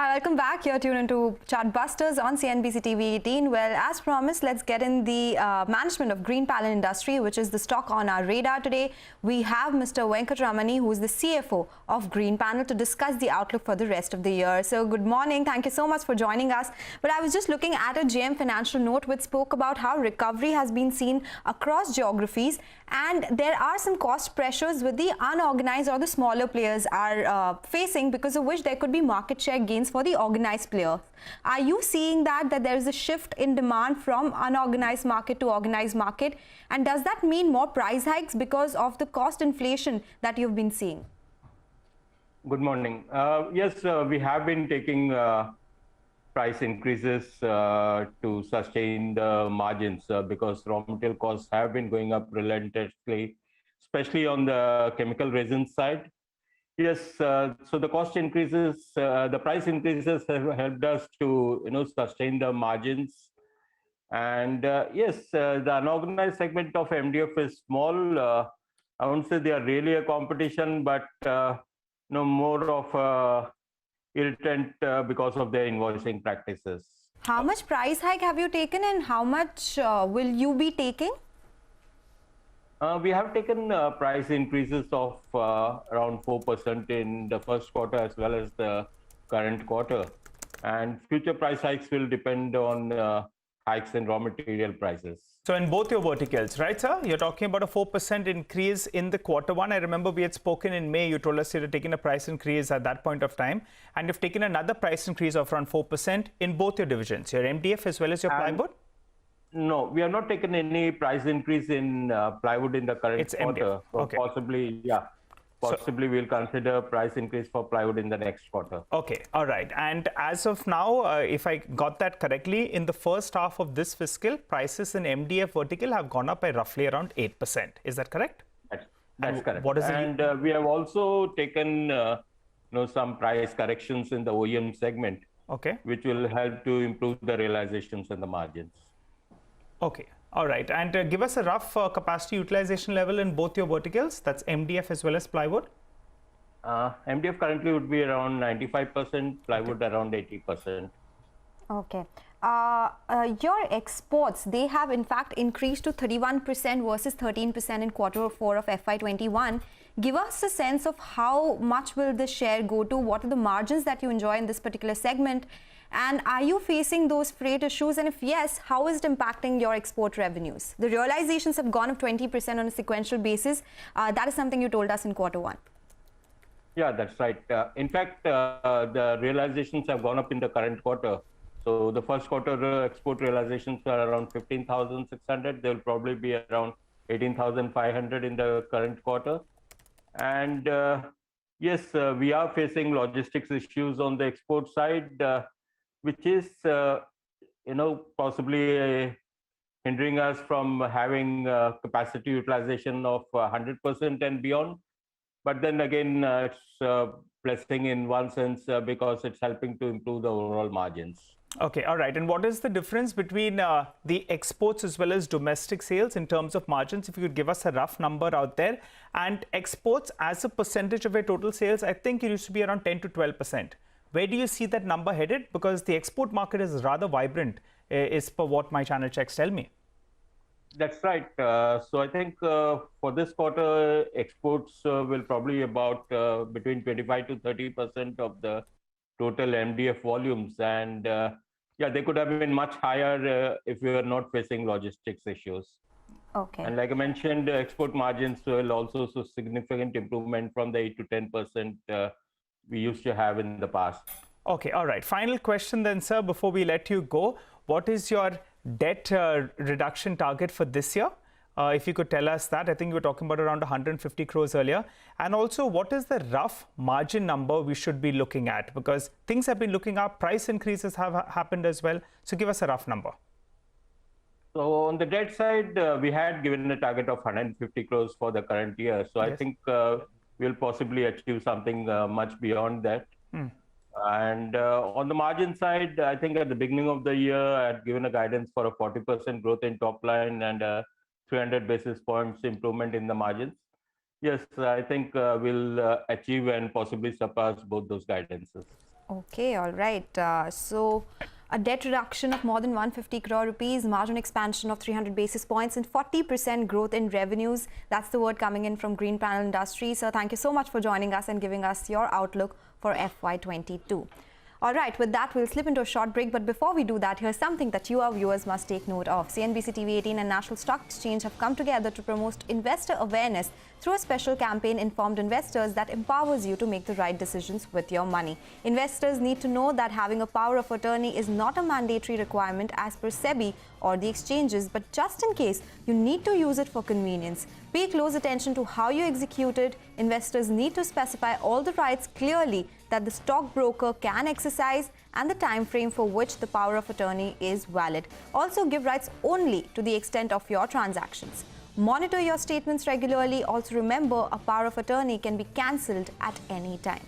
Hi, welcome back. You're tuned into Chartbusters on CNBC TV 18. Well, as promised, let's get in the management of Greenpanel Industry, which is the stock on our radar today. We have Mr. Venkatramani, who is the CFO of Greenpanel, to discuss the outlook for the rest of the year. So, good morning. Thank you so much for joining us. But I was just looking at a JM Financial note which spoke about how recovery has been seen across geographies, and there are some cost pressures with the unorganized or the smaller players are facing, because of which there could be market share gains for the organized players. Are you seeing that there is a shift in demand from unorganized market to organized market, and does that mean more price hikes because of the cost inflation that you've been seeing? Good morning. Yes, we have been taking price increases to sustain the margins because raw material costs have been going up relentlessly, especially on the chemical resin side. Yes, so the cost increases, the price increases have helped us to sustain the margins. And yes, the unorganized segment of MDF is small. I won't say they are really a competition, but more of a irritant because of their invoicing practices. How much price hike have you taken, and how much will you be taking? We have taken price increases of around 4% in the first quarter as well as the current quarter. And future price hikes will depend on hikes in raw material prices. So in both your verticals, right, sir? You're talking about a 4% increase in the quarter one. I remember we had spoken in May. You told us you had taken a price increase at that point of time. And you've taken another price increase of around 4% in both your divisions, your MDF as well as your plywood? No, we have not taken any price increase in plywood in the current quarter. So okay. Possibly we'll consider price increase for plywood in the next quarter. Okay, all right. And as of now, if I got that correctly, in the first half of this fiscal, prices in MDF vertical have gone up by roughly around 8%. Is that correct? That's correct. What is and we have also taken some price corrections in the OEM segment, which will help to improve the realizations and the margins. Okay. All right. And give us a rough capacity utilization level in both your verticals. That's MDF as well as plywood. MDF currently would be around 95%, plywood around 80%. Okay. Your exports, they have in fact increased to 31% versus 13% in quarter 4 of FY21. Give us a sense of how much will the share go to? What are the margins that you enjoy in this particular segment? And are you facing those freight issues? And if yes, how is it impacting your export revenues? The realizations have gone up 20% on a sequential basis. That is something you told us in quarter 1. Yeah, that's right. In fact, the realizations have gone up in the current quarter. So the first quarter export realizations are around 15,600. They will probably be around 18,500 in the current quarter. And yes, we are facing logistics issues on the export side, which is, possibly hindering us from having capacity utilization of 100% and beyond. But then again, it's a blessing in one sense because it's helping to improve the overall margins. Okay, all right. And what is the difference between the exports as well as domestic sales in terms of margins? If you could give us a rough number out there. And exports as a percentage of your total sales, I think it used to be around 10 to 12%. Where do you see that number headed? Because the export market is rather vibrant, is per what my channel checks tell me. That's right. So I think for this quarter, exports will probably about between 25 to 30% of the total MDF volumes. And yeah, they could have been much higher if we were not facing logistics issues. Okay. And like I mentioned, export margins will also show significant improvement from the 8 to 10% we used to have in the past. Okay, all right. Final question then, sir, before we let you go. What is your debt reduction target for this year? If you could tell us that. I think you were talking about around 150 crores earlier. And also, what is the rough margin number we should be looking at? Because things have been looking up, price increases have happened as well. So give us a rough number. So on the debt side, we had given a target of 150 crores for the current year. So yes. I think we'll possibly achieve something much beyond that. And on the margin side, I think at the beginning of the year, I had given a guidance for a 40% growth in top line and 300 basis points improvement in the margins. Yes, I think we'll achieve and possibly surpass both those guidances. Okay, all right. So a debt reduction of more than 150 crore rupees, margin expansion of 300 basis points, and 40% growth in revenues. That's the word coming in from Green Panel Industries. So thank you so much for joining us and giving us your outlook for FY22. All right, with that, we'll slip into a short break. But before we do that, here's something that you, our viewers, must take note of. CNBC TV 18 and National Stock Exchange have come together to promote investor awareness through a special campaign, Informed Investors, that empowers you to make the right decisions with your money. Investors need to know that having a power of attorney is not a mandatory requirement as per SEBI or the exchanges, but just in case you need to use it for convenience. Pay close attention to how you execute it. Investors need to specify all the rights clearly that the stockbroker can exercise and the time frame for which the power of attorney is valid. Also, give rights only to the extent of your transactions. Monitor your statements regularly. Also, remember, a power of attorney can be cancelled at any time.